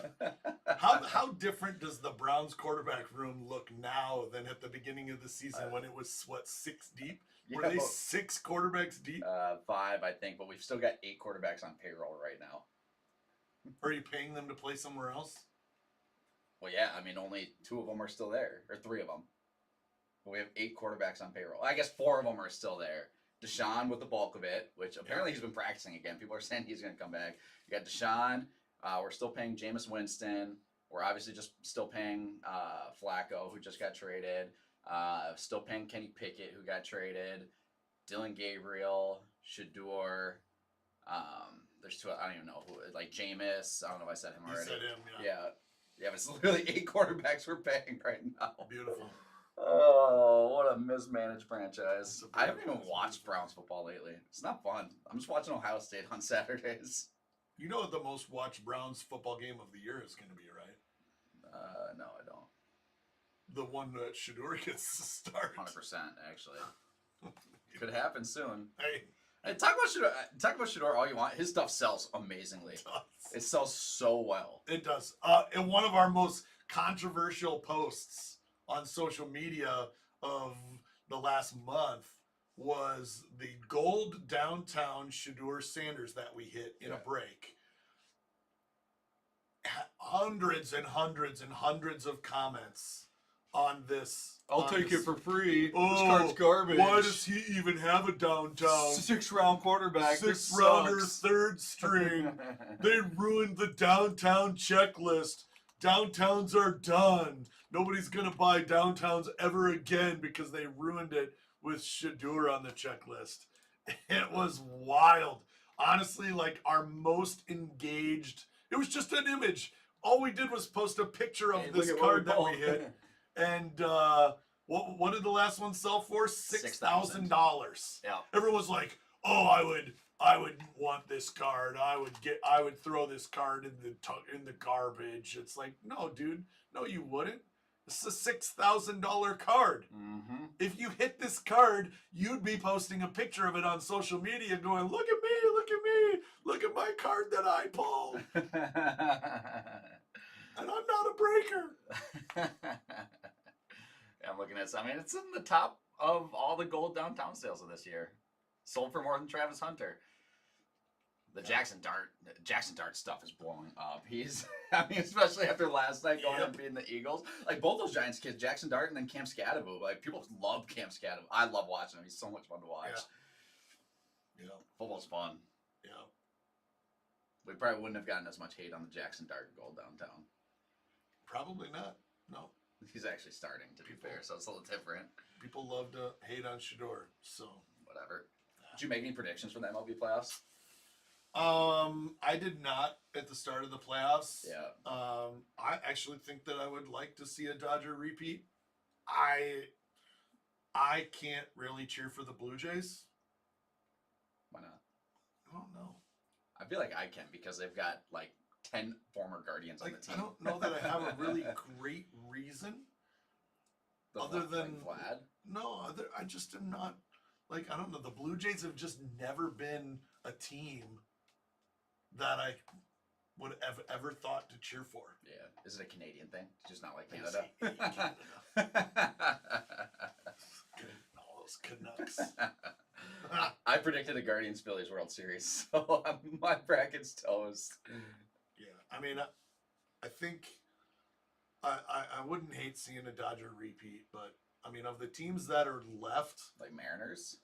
how different does the Browns quarterback room look now than at the beginning of the season when it was, 6 deep? Were they 6 quarterbacks deep? 5, I think, but we've still got 8 quarterbacks on payroll right now. Are you paying them to play somewhere else? Well, yeah, I mean, only 2 of them are still there, or 3 of them. But we have 8 quarterbacks on payroll. I guess 4 of them are still there. Deshaun with the bulk of it, which apparently he's been practicing again. People are saying he's going to come back. You got Deshaun. We're still paying Jameis Winston. We're obviously just still paying Flacco, who just got traded. Still paying Kenny Pickett, who got traded. Dylan Gabriel, Shador. There's 2. I don't even know who. Like Jameis. I don't know if I said him already. You said him, Yeah, but it's literally 8 quarterbacks we're paying right now. Beautiful. Oh, what a mismanaged franchise. I haven't even watched Browns football lately. It's not fun. I'm just watching Ohio State on Saturdays. You know what the most watched Browns football game of the year is going to be, right? No, I don't. The one that Shador gets to start. 100%, actually. Could happen soon. Hey, Talk about Shador all you want. His stuff sells amazingly. It sells so well. It does. And one of our most controversial posts on social media of the last month was the gold downtown Shador Sanders that we hit in a break. Hundreds and hundreds and hundreds of comments on this. I'll take this. it for free. Oh, this card's garbage. Why does he even have a downtown? 6-round quarterback. 6-rounder, 3rd string. They ruined the downtown checklist. Downtowns are done. Nobody's going to buy downtowns ever again because they ruined it with Shador on the checklist. It was wild. Honestly, like, our most engaged, it was just an image. All we did was post a picture of this card that we hit. And what did the last one sell for? $6,000. Yeah. Everyone's like, oh, I wouldn't want this card. I would throw this card in the garbage. It's like, no, dude, no, you wouldn't. This is a $6,000 card. Mm-hmm. If you hit this card, you'd be posting a picture of it on social media going, look at me, look at me, look at my card that I pulled. And I'm not a breaker. I'm looking at I mean, it's in the top of all the gold downtown sales of this year. Sold for more than Travis Hunter. The Jackson Dart stuff is blowing up. I mean, especially after last night going and beating the Eagles. Like, both those Giants kids, Jackson Dart and then Cam Scadaboo. Like, people love Cam Scadaboo. I love watching him. He's so much fun to watch. Yeah. Football's fun. Yeah. We probably wouldn't have gotten as much hate on the Jackson Dart goal downtown. Probably not. No. He's actually starting, to be fair, so it's a little different. People love to hate on Shador, so. Whatever. Did you make any predictions for the MLB playoffs? I did not at the start of the playoffs. Yeah. I actually think that I would like to see a Dodger repeat. I can't really cheer for the Blue Jays. Why not? I don't know. I feel like I can because they've got like 10 former Guardians on the team. I don't know that I have a really great reason. Other than Vlad? No, I just am not, like, I don't know. The Blue Jays have just never been a team that I would have ever thought to cheer for. Yeah. Is it a Canadian thing? Just not like I Canada? All those Canucks. I predicted a Guardians Phillies World Series, so my bracket's toast. Yeah, I mean, I think I wouldn't hate seeing a Dodger repeat, but I mean, of the teams that are left, Like Mariners?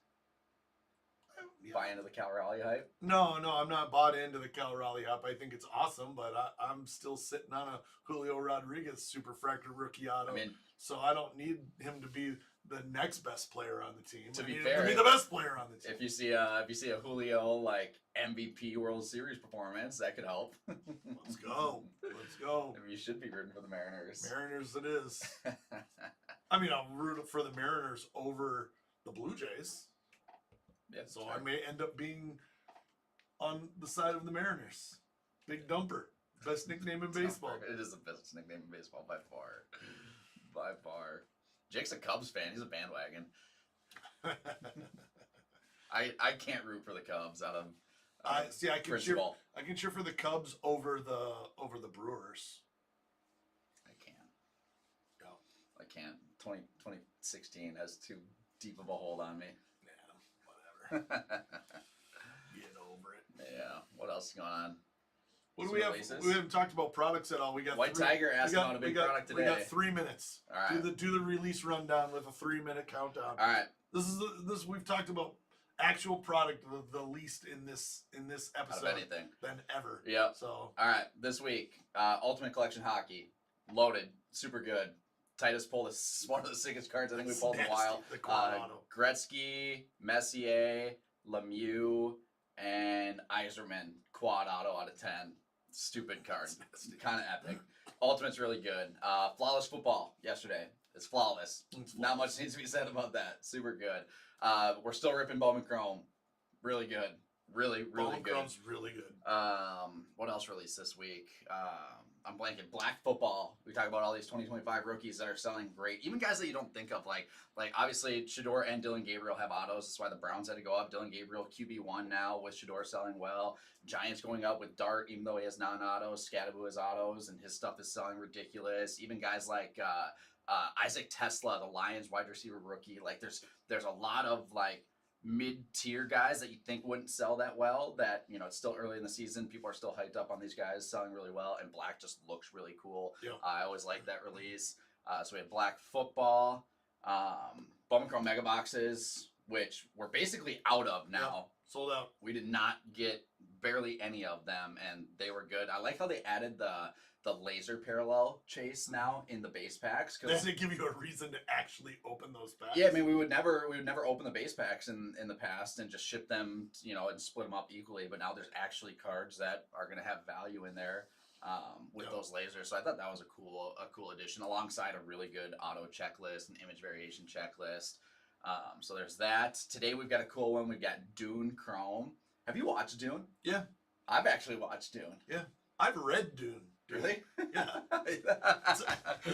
yeah. Buy into the Cal Raleigh hype? No, I'm not bought into the Cal Raleigh up. I think it's awesome, but I'm still sitting on a Julio Rodriguez superfractor rookie auto. I mean, so I don't need him to be the next best player on the team. To I be need fair, him to be the best player on the team. if you see a Julio like MVP World Series performance, that could help. Let's go. Let's go. Maybe you should be rooting for the Mariners. Mariners it is. I mean, I'll root for the Mariners over the Blue Jays. Yeah, So sure. I may end up being on the side of the Mariners. Big Dumper. Best nickname in baseball. It is the best nickname in baseball by far. By far. Jake's a Cubs fan. He's a bandwagon. I can't root for the Cubs out of I can principle. I can cheer for the Cubs over the Brewers. I can't. No. I can't. 2016 has too deep of a hold on me. Yeah, whatever. Get over it. Yeah. What else is going on? What do Some we have? releases? We haven't talked about products at all. We got White Tiger asked about a big product today. We got 3 minutes. All right. Do the release rundown with a 3-minute countdown. All right. This we've talked about actual product the least in this Out episode of anything. than ever. Yep. So All right. This week, Ultimate Collection Hockey, loaded, super good. Tightest pull is one of the sickest cards I think we pulled in a while. The quad auto. Gretzky, Messier, Lemieux, and Yzerman quad auto out of 10. Stupid card. Kind of epic. Ultimate's really good. Flawless football yesterday. It's flawless. Not much needs to be said about that. Super good. We're still ripping Bowman Chrome. Really good. Really Bowman good. Chrome's really good. What else released this week? I'm blanking. Black football. We talk about all these 2025 rookies that are selling great. Even guys that you don't think of, like obviously Shador and Dylan Gabriel have autos. That's why the Browns had to go up. Dylan Gabriel QB1 now with Shador selling well. Giants going up with Dart, even though he has non-autos. Scadaboo has autos, and his stuff is selling ridiculous. Even guys like Isaac Tesla, the Lions wide receiver rookie. Like there's a lot of like mid-tier guys that you think wouldn't sell that well, that, you know, it's still early in the season, people are still hyped up on these guys selling really well, and black just looks really cool. Yeah. I always like that release. So we have black football, Bowman Chrome mega boxes, which we're basically out of now. Yep. Sold out. We did not get barely any of them, and they were good. I like how they added the laser parallel chase now in the base packs. Does it give you a reason to actually open those packs? Yeah, I mean, we would never open the base packs in the past and just ship them, you know, and split them up equally. But now there's actually cards that are going to have value in there with those lasers. So I thought that was a cool addition, alongside a really good auto checklist and image variation checklist. So there's that. Today we've got a cool one. We've got Dune Chrome. Have you watched Dune? Yeah. I've actually watched Dune. Yeah. I've read Dune. Really? Yeah.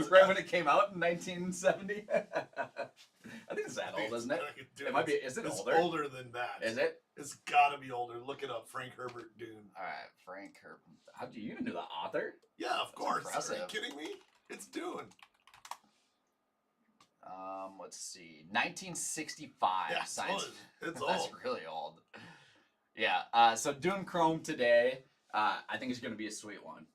Right when it came out in 1970? I think it's that old, isn't it? Dude, It might be. Is it it's older? older than that. Is it? It's gotta be older. Look it up. Frank Herbert Dune. All right, Frank Herbert. How do you even know the author? Yeah, of course. Impressive. Are you kidding me? It's Dune. Let's see. 1965. Yeah, it's old. It's That's old. really old. Yeah. So Dune Chrome today, I think is going to be a sweet one.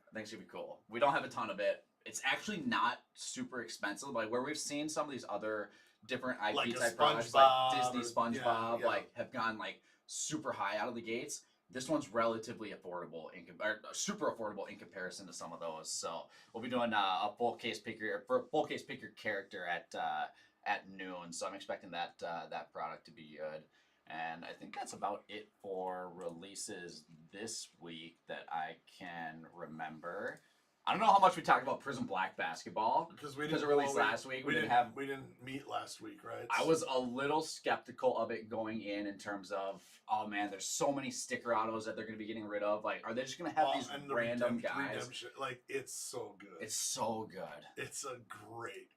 I think it's going to be cool. We don't have a ton of it. It's actually not super expensive. Like where we've seen some of these other different IP Like a type products, SpongeBob like Disney or- SpongeBob, yeah. like have gone like super high out of the gates. This one's relatively affordable, or super affordable in comparison to some of those. So we'll be doing a full case pick your character at noon. So I'm expecting that that product to be good. And I think that's about it for releases this week that I can remember. I don't know how much we talked about Prism Black basketball Because it released last week. We didn't meet last week, right? I was a little skeptical of it going in terms of, oh man, there's so many sticker autos that they're going to be getting rid of. Like, are they just going to have these and the random guys? redemption, like, it's so good. It's so good. It's a great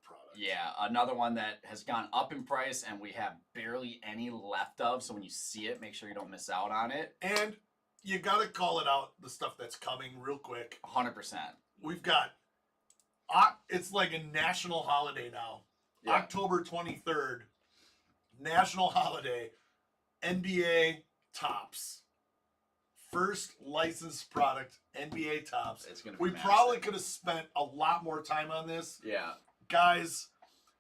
product. Yeah, another one that has gone up in price and we have barely any left of. So when you see it, make sure you don't miss out on it. And you got to call it out, the stuff that's coming real quick. 100%. We've got, it's like a national holiday now. Yeah. October 23rd, national holiday, NBA Tops. First licensed product, NBA Tops. It's gonna be We massive. probably could have spent a lot more time on this. Yeah. Guys,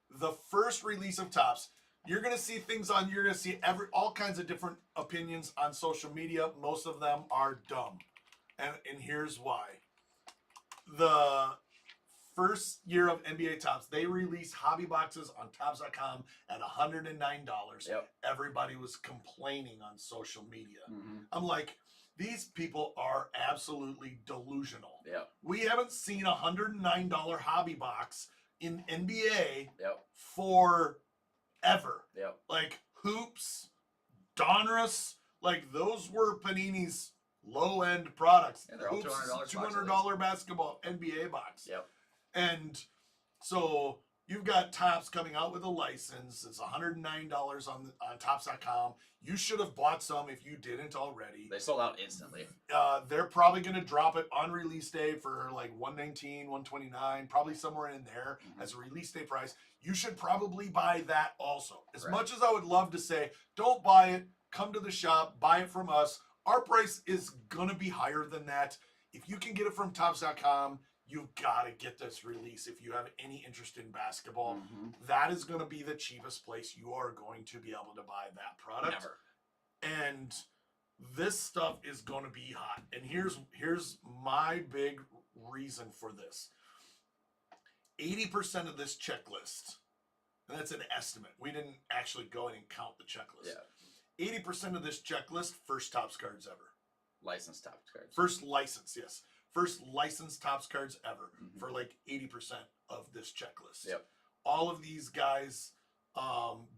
the first release of Tops, you're going to see you're going to see all kinds of different opinions on social media. Most of them are dumb. And here's why. The first year of NBA Tops, they released hobby boxes on Tops.com at $109. Yep. Everybody was complaining on social media. Mm-hmm. I'm like, these people are absolutely delusional. Yep. We haven't seen a $109 hobby box in NBA Yep. for ever. Yep. Like Hoops, Donruss, like those were Panini's low end products. Yeah, they're all Hoops is $200 a $200 basketball NBA box. Yep. And so you've got Tops coming out with a license. It's $109 on Tops.com. You should have bought some if you didn't already. They sold out instantly. They're probably going to drop it on release day for like $119, $129, probably somewhere in there as a release day price. You should probably buy that also. As Right. much as I would love to say, don't buy it, come to the shop, buy it from us. Our price is going to be higher than that. If you can get it from Tops.com, you've got to get this release if you have any interest in basketball. Mm-hmm. That is going to be the cheapest place you are going to be able to buy that product. Never. And this stuff is going to be hot. And here's my big reason for this. 80% of this checklist, and that's an estimate. We didn't actually go in and count the checklist. Yeah. 80% of this checklist, first Tops cards ever. Licensed top cards. First license, yes. First licensed Tops cards ever Mhm. for like 80% of this checklist. Yep. All of these guys,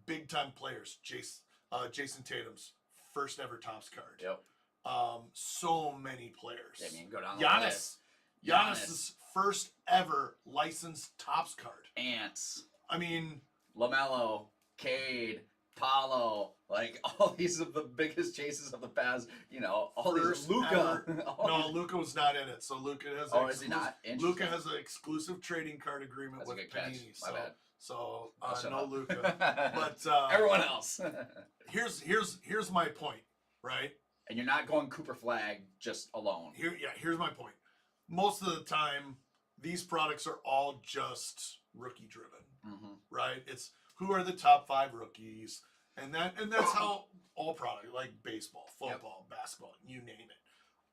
big time players. Jason Tatum's first ever Tops card. Yep. So many players. I mean, go down the list. Giannis's first ever licensed Tops card. Ants. I mean, LaMelo, Cade, Paolo, like all these are the biggest chases of the past. You know, all First these Luca. no, Luca was not in it. So Luca has. Oh, is he not? Luca has an exclusive trading card agreement That's a with good catch. Panini. My bad. So I'll shut no up. Luca. But Everyone else. here's my point, right? And you're not going Cooper Flag just alone. Here's my point. Most of the time, these products are all just rookie driven, Mm-hmm. right? It's who are the top 5 rookies, and that's how all product, like baseball, football, basketball, you name it.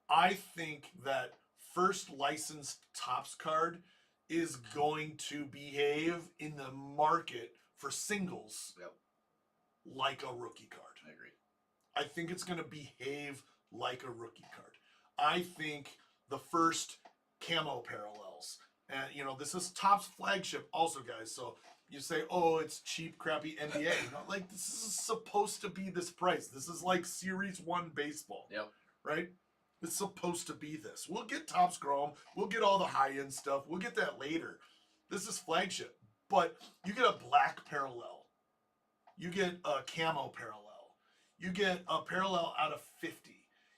I think that first licensed Tops card is going to behave in the market for singles Yep. like a rookie card. I agree. I think it's going to behave like a rookie card. I think the first camo parallels, and this is Topps flagship also, guys. So you say, oh, it's cheap, crappy NBA. Like, this is supposed to be this price. This is like Series 1 baseball. Yep. Right? It's supposed to be this. We'll get Topps Chrome. We'll get all the high-end stuff. We'll get that later. This is flagship. But you get a black parallel. You get a camo parallel. You get a parallel out of 50.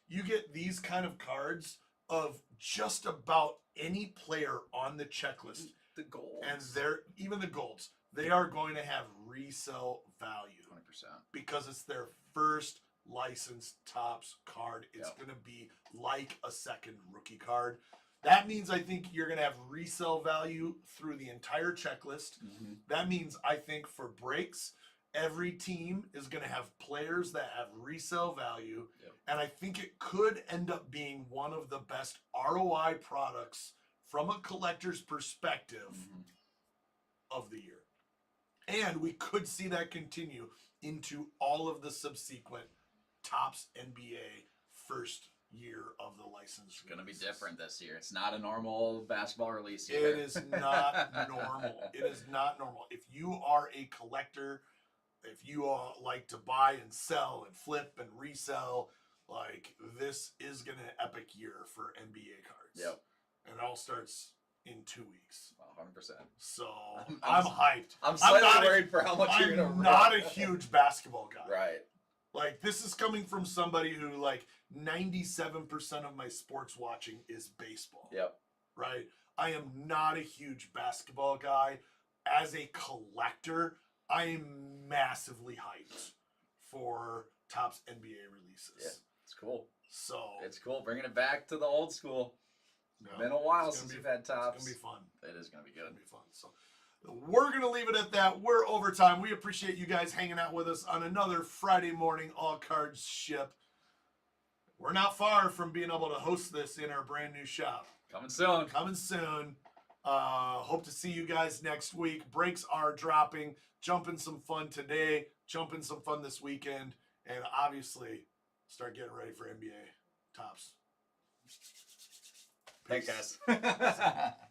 You get these kind of cards of just about any player on the checklist. The golds. And even the golds, they are going to have resale value. 20%. Because it's their first licensed Topps card. It's going to be like a second rookie card. That means I think you're going to have resale value through the entire checklist. Mm-hmm. That means I think for breaks, every team is going to have players that have resale value. Yep. And I think it could end up being one of the best ROI products from a collector's perspective of the year. And we could see that continue into all of the subsequent Topps NBA first year of the license. It's going to be different this year. It's not a normal basketball release year. It is not normal. It is not normal. If you are a collector, if you like to buy and sell and flip and resell, like, this is going to be an epic year for NBA cards. Yep. And it all starts in 2 weeks. 100%. So I'm hyped. I'm slightly worried for how much you're I'm going to not a huge basketball guy. Right. Like, this is coming from somebody who, like, 97% of my sports watching is baseball. Yep. Right? I am not a huge basketball guy. As a collector, I am massively hyped for Topps NBA releases. Yeah, it's cool. So it's cool. Bringing it back to the old school. No, been a while since we've had Topps. It's going to be fun. It is going to be good. It's going to be fun. So we're going to leave it at that. We're overtime. We appreciate you guys hanging out with us on another Friday morning All Cards Ship. We're not far from being able to host this in our brand new shop. Coming soon. Coming soon. Hope to see you guys next week. Breaks are dropping. Jumping some fun today. Jumping some fun this weekend. And obviously, start getting ready for NBA Topps. Thanks, guys.